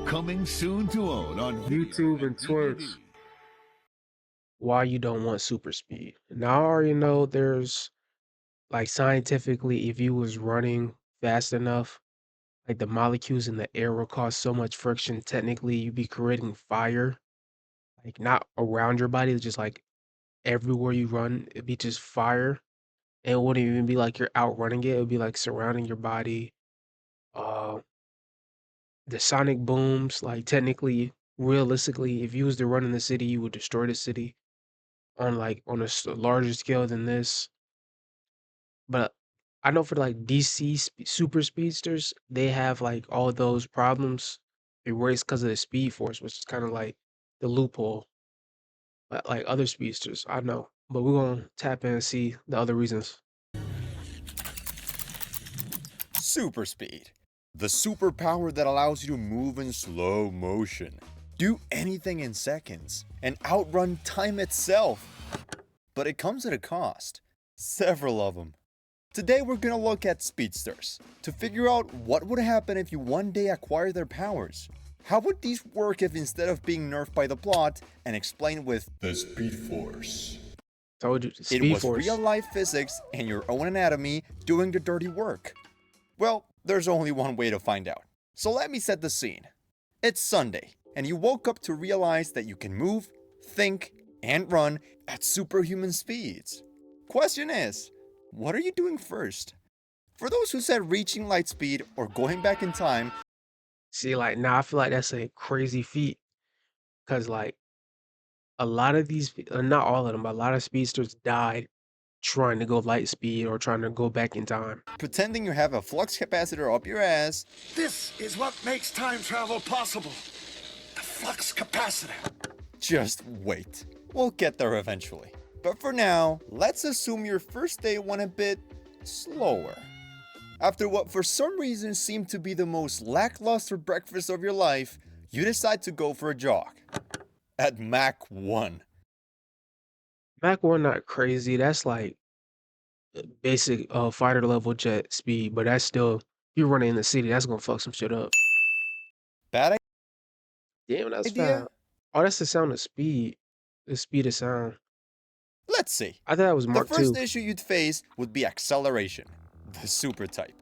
Coming soon to own on YouTube and Twitch. Why you don't want super speed. Now I already know there's like scientifically, if you was running fast enough, like the molecules in the air will cause so much friction. Technically, you'd be creating fire, like not around your body, just like everywhere you run, it'd be just fire. And it wouldn't even be like you're outrunning it. It would be like surrounding your body. Uh, the sonic booms, like technically, realistically, if you was to run in the city, you would destroy the city on like on a larger scale than this. But I know for like DC super speedsters, they have like all those problems erased because of the speed force, which is kind of like the loophole. But like other speedsters, I know. But we're gonna tap in and see the other reasons. Superspeed, the superpower that allows you to move in slow motion, do anything in seconds, and outrun time itself. But it comes at a cost. Several of them. Today we're gonna look at speedsters to figure out what would happen if you one day acquire their powers. How would these work if instead of being nerfed by the plot and explained with the Speed Force, Told you, it speed was force. real life physics and your own anatomy doing the dirty work? Well, there's only one way to find out. So let me set the scene. It's Sunday, and you woke up to realize that you can move, think, and run at superhuman speeds. Question is, what are you doing first? For those who said reaching light speed or going back in time, See, like now I feel like that's a crazy feat because like a lot of these, not all of them, but a lot of speedsters died trying to go light speed or trying to go back in time. pretending you have a flux capacitor up your ass, This is what makes time travel possible. The flux capacitor. just wait. We'll get there eventually. But for now, let's assume your first day went a bit slower. After what for some reason seemed to be the most lackluster breakfast of your life, you decide to go for a jog. At Mach 1. Mach 1 not crazy. That's like basic fighter level jet speed, but that's still you're running in the city, that's gonna fuck some shit up. Bad Damn, that's idea? fast. Oh, that's the sound of speed. The speed of sound. Let's see. I thought that was The Mark first 2. issue you'd face would be acceleration, the super type.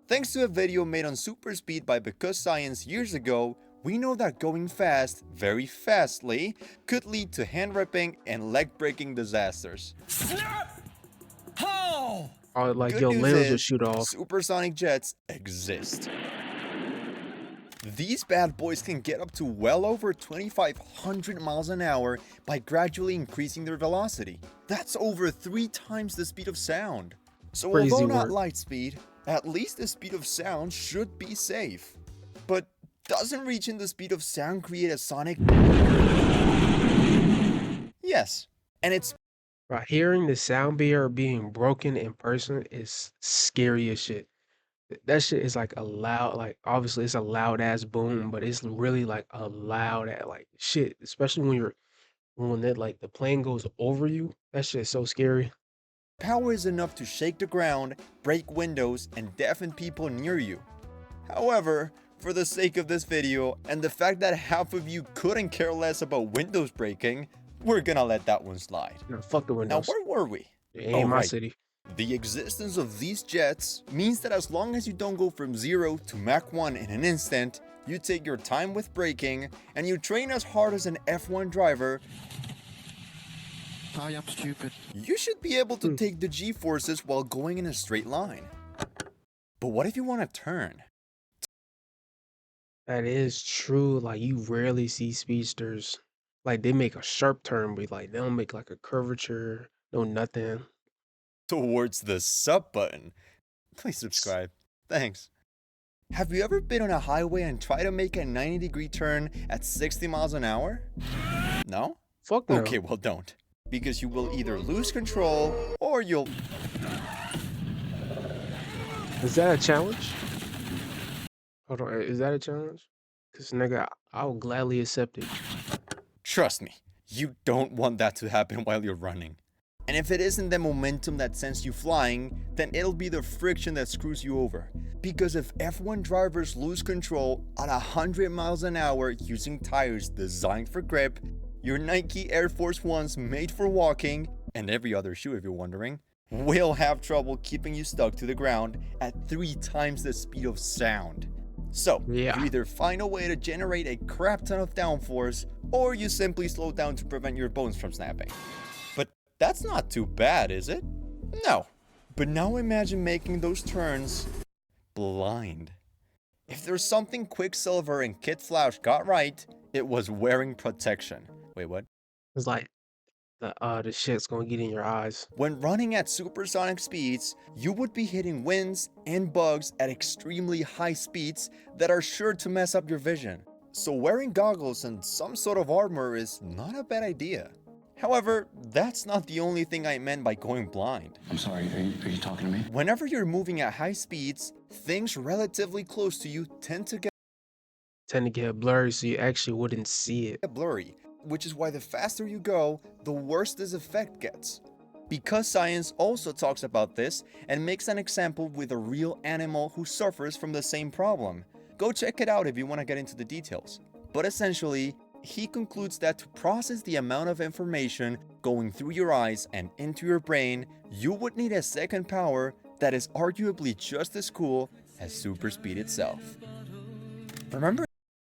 Thanks to a video made on Superspeed by Because Science years ago, we know that going fast, very fastly, could lead to hand ripping and leg breaking disasters. Snap! Oh! Oh, like Good your news limbs will is, shoot off. supersonic jets exist. These bad boys can get up to well over 2,500 miles an hour by gradually increasing their velocity. That's over 3 times the speed of sound. So Crazy although not work. light speed, at least the speed of sound should be safe. But doesn't reaching the speed of sound create a sonic? Yes, and it's Right, hearing the sound barrier being broken in person is scary as shit. That shit is like a loud, like obviously it's a loud ass boom, but it's really like a loud at like shit, especially when that like the plane goes over you. That shit is so scary. power is enough to shake the ground, break windows, and deafen people near you. However, for the sake of this video and the fact that half of you couldn't care less about windows breaking, we're gonna let that one slide. No, fuck the Now, windows. where were we? It ain't Oh, my right. city. The existence of these jets means that as long as you don't go from 0 to Mach 1 in an instant, you take your time with braking, and you train as hard as an F1 driver, I am stupid. you should be able to take the G-forces while going in a straight line. But what if you want to turn? That is true. Like you rarely see speedsters. Like they make a sharp turn, but like they don't make like a curvature, no nothing. Towards the sub button. Please subscribe. Thanks. Have you ever been on a highway and tried to make a 90-degree turn at 60 miles an hour? No? Fuck no. Okay, well don't. Because you will either lose control or you'll... Is that a challenge? Hold on, is that a challenge? Cause nigga, I'll gladly accept it. Trust me, you don't want that to happen while you're running. And if it isn't the momentum that sends you flying, then it'll be the friction that screws you over. Because if F1 drivers lose control at 100 miles an hour using tires designed for grip, your Nike Air Force Ones made for walking, and every other shoe if you're wondering, will have trouble keeping you stuck to the ground at 3 times the speed of sound. So, Yeah. you either find a way to generate a crap ton of downforce, or you simply slow down to prevent your bones from snapping. But that's not too bad, is it? No. But now imagine making those turns blind. If there's something Quicksilver and Kid Flash got right, it was wearing protection. Wait, what? It's like the shit's gonna get in your eyes. When running at supersonic speeds, you would be hitting winds and bugs at extremely high speeds that are sure to mess up your vision. So wearing goggles and some sort of armor is not a bad idea. However, that's not the only thing I meant by going blind. I'm sorry, are you talking to me? Whenever you're moving at high speeds, things relatively close to you tend to get Blurry, so you actually wouldn't see it. blurry, which is why the faster you go, the worse this effect gets. Because science also talks about this and makes an example with a real animal who suffers from the same problem. Go check it out if you want to get into the details. But essentially, he concludes that to process the amount of information going through your eyes and into your brain, you would need a second power that is arguably just as cool as super speed itself. Remember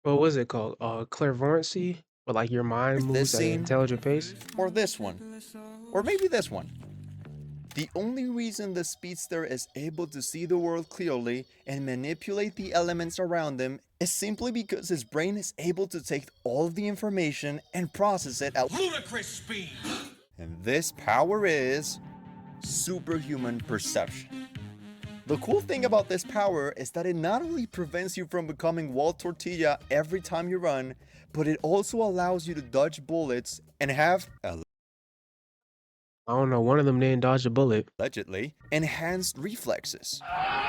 What was it called? Clairvoyancy? But like your mind this moves at an scene? intelligent pace? Or this one? Or maybe this one? The only reason the speedster is able to see the world clearly and manipulate the elements around him is simply because his brain is able to take all of the information and process it at Ludicrous speed! And this power is superhuman perception. The cool thing about this power is that it not only prevents you from becoming wall tortilla every time you run, but it also allows you to dodge bullets and have, I don't know, one of them didn't dodge a bullet. allegedly, enhanced reflexes.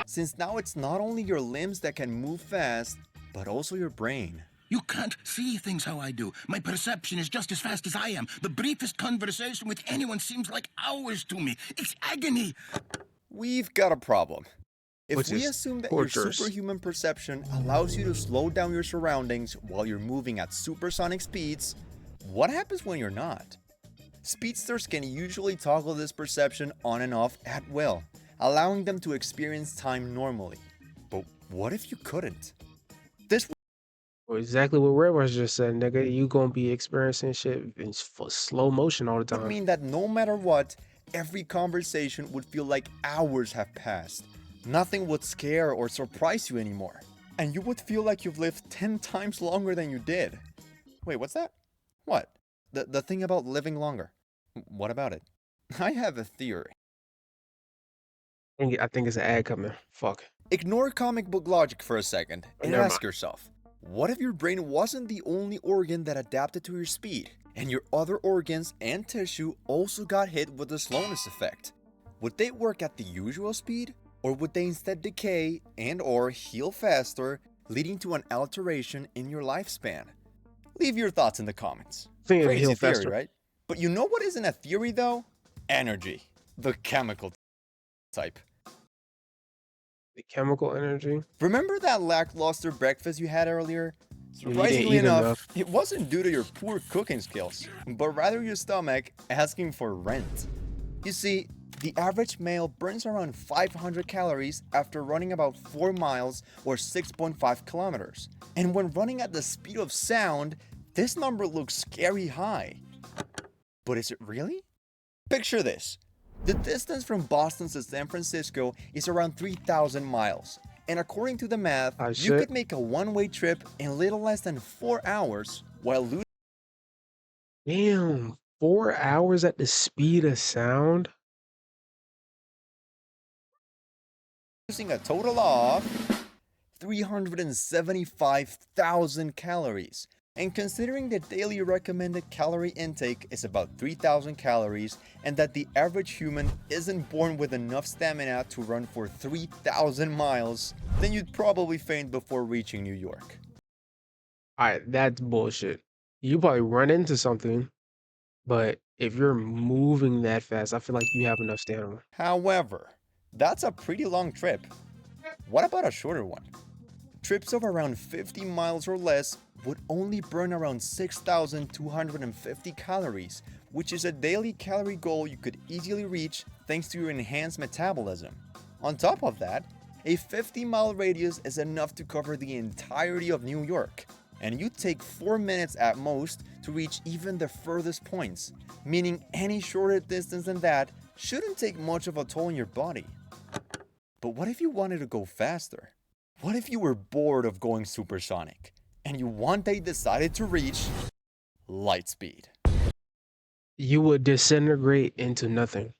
Since now it's not only your limbs that can move fast, but also your brain. You can't see things how I do. My perception is just as fast as I am. The briefest conversation with anyone seems like hours to me. It's agony. We've got a problem. If Which we is assume that torturous. your superhuman perception allows you to slow down your surroundings while you're moving at supersonic speeds, what happens when you're not? Speedsters can usually toggle this perception on and off at will, allowing them to experience time normally. But what if you couldn't? This Well, exactly what Red was just said, nigga. You gonna be experiencing shit in slow motion all the would time. mean that no matter what, every conversation would feel like hours have passed. Nothing would scare or surprise you anymore. And you would feel like you've lived 10 times longer than you did. Wait, what's that? What? The thing about living longer. What about it? I have a theory. I think it's an ad coming. Fuck. Ignore comic book logic for a second and Never ask mind. yourself, what if your brain wasn't the only organ that adapted to your speed, and your other organs and tissue also got hit with the slowness effect? Would they work at the usual speed, or would they instead decay and or heal faster, leading to an alteration in your lifespan? Leave your thoughts in the comments. I think it'll Crazy heal theory, faster. right? But you know what isn't a theory though? Energy. The chemical type. The chemical energy. Remember that lackluster breakfast you had earlier? didn't Surprisingly eat enough, enough. it wasn't due to your poor cooking skills, but rather your stomach asking for rent. You see, the average male burns around 500 calories after running about 4 miles or 6.5 kilometers. And when running at the speed of sound, this number looks scary high. But is it really? Picture this. The distance from Boston to San Francisco is around 3,000 miles. And according to the math, Oh, you shit. could make a one-way trip in little less than 4 hours while Damn. 4 hours at the speed of sound? losing a total of 375,000 calories. And considering the daily recommended calorie intake is about 3,000 calories and that the average human isn't born with enough stamina to run for 3,000 miles, then you'd probably faint before reaching New York. Alright, that's bullshit. You probably run into something, but if you're moving that fast, I feel like you have enough stamina. However, that's a pretty long trip. What about a shorter one? Trips of around 50 miles or less would only burn around 6,250 calories, which is a daily calorie goal you could easily reach thanks to your enhanced metabolism. On top of that, a 50-mile radius is enough to cover the entirety of New York, and you take 4 minutes at most to reach even the furthest points, meaning any shorter distance than that shouldn't take much of a toll on your body. But what if you wanted to go faster? What if you were bored of going supersonic, and you one day decided to reach light speed? You would disintegrate into nothing.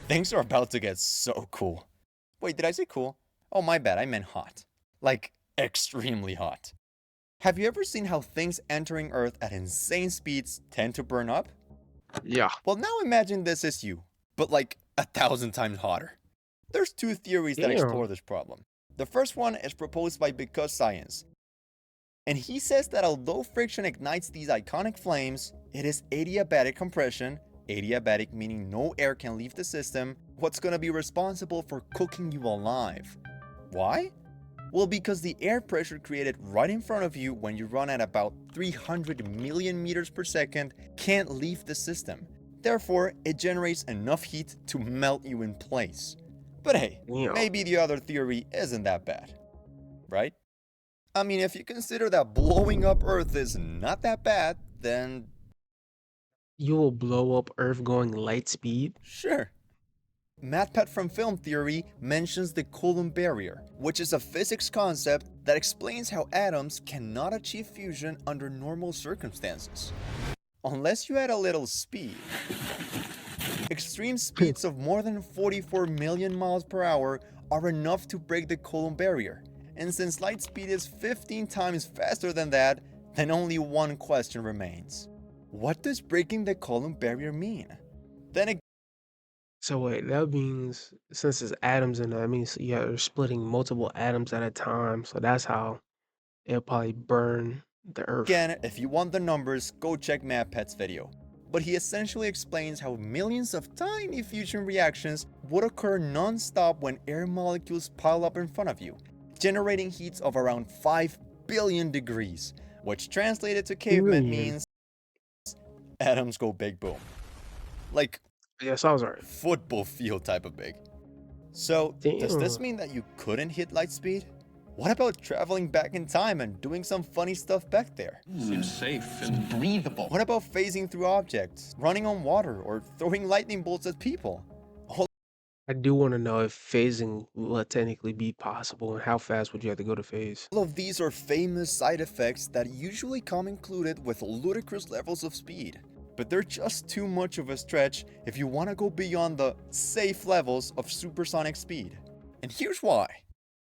Things are about to get so cool. Wait, did I say cool? Oh, my bad, I meant hot. Like, extremely hot. Have you ever seen how things entering Earth at insane speeds tend to burn up? Yeah. Well, now imagine this is you, but like 1,000 times hotter. There's two theories that explore Damn. this problem. The first one is proposed by Because Science, and he says that although friction ignites these iconic flames, it is adiabatic compression, adiabatic meaning no air can leave the system, what's gonna be responsible for cooking you alive. Why? Well, because the air pressure created right in front of you when you run at about 300 million meters per second can't leave the system. Therefore, it generates enough heat to melt you in place. But hey, Damn. maybe the other theory isn't that bad, right? I mean, if you consider that blowing up Earth is not that bad, then You will blow up Earth going light speed? sure. MatPat from Film Theory mentions the Coulomb barrier, which is a physics concept that explains how atoms cannot achieve fusion under normal circumstances. Unless you add a little speed. Extreme speeds of more than 44 million miles per hour are enough to break the Coulomb barrier. And since light speed is 15 times faster than that, then only one question remains. What does breaking the Coulomb barrier mean? Then again, So wait, that means since it's atoms and that means you're splitting multiple atoms at a time, so that's how it'll probably burn the Earth. if you want the numbers, go check MatPat's video. But he essentially explains how millions of tiny fusion reactions would occur non-stop when air molecules pile up in front of you, generating heats of around 5 billion degrees, which translated to cavemen Billion. means atoms go big boom. Like Yes, I was right. football field type of big. So, does this Damn. mean that you couldn't hit light speed? What about traveling back in time and doing some funny stuff back there? Seems safe and breathable. What about phasing through objects, running on water, or throwing lightning bolts at people? I do want to know if phasing will technically be possible and how fast would you have to go to phase? All of these are famous side effects that usually come included with ludicrous levels of speed. But they're just too much of a stretch if you want to go beyond the safe levels of supersonic speed. And here's why.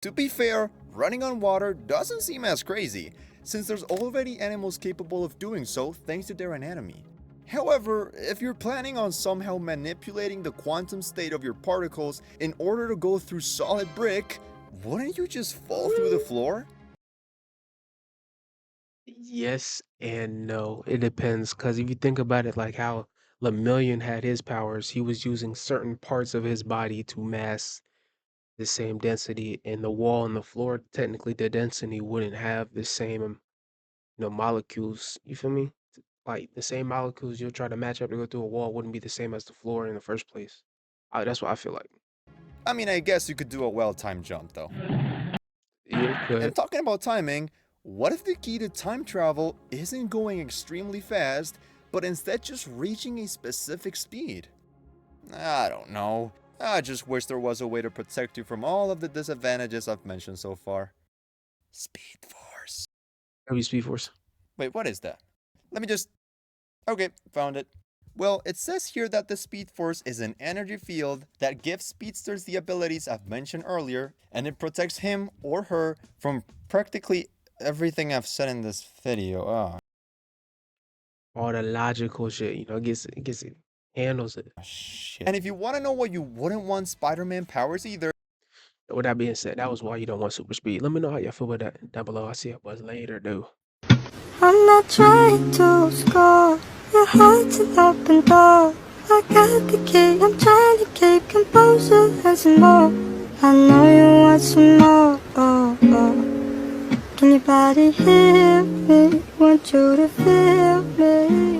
To be fair, running on water doesn't seem as crazy, since there's already animals capable of doing so thanks to their anatomy. However, if you're planning on somehow manipulating the quantum state of your particles in order to go through solid brick, wouldn't you just fall through the floor? Yes and no. It depends, because if you think about it, like how Lemillion had his powers, he was using certain parts of his body to mask the same density, and the wall and the floor, technically the density wouldn't have the same, molecules. You feel me? Like the same molecules you'll try to match up to go through a wall wouldn't be the same as the floor in the first place. That's what I feel like. I mean, I guess you could do a well-timed jump though. Yeah, you And could. talking about timing, what if the key to time travel isn't going extremely fast, but instead just reaching a specific speed? I don't know. I just wish there was a way to protect you from all of the disadvantages I've mentioned so far. Speed Force. That'd be Speed Force. Wait, what is that? Let me just... Okay, found it. Well, it says here that the Speed Force is an energy field that gives speedsters the abilities I've mentioned earlier, and it protects him or her from practically everything I've said in this video. All the logical shit, it handles it. Shit. And if you want to know what you wouldn't want Spider-Man powers either, With that being said, that was why you don't want super speed. Let me know how y'all feel about that down below. I'll see you boys later, dude. I'm not trying to score. Your heart's an open door. I got the key, I'm trying to keep composure and some more. I know you want some more. Can your body hear me? Want you to feel me?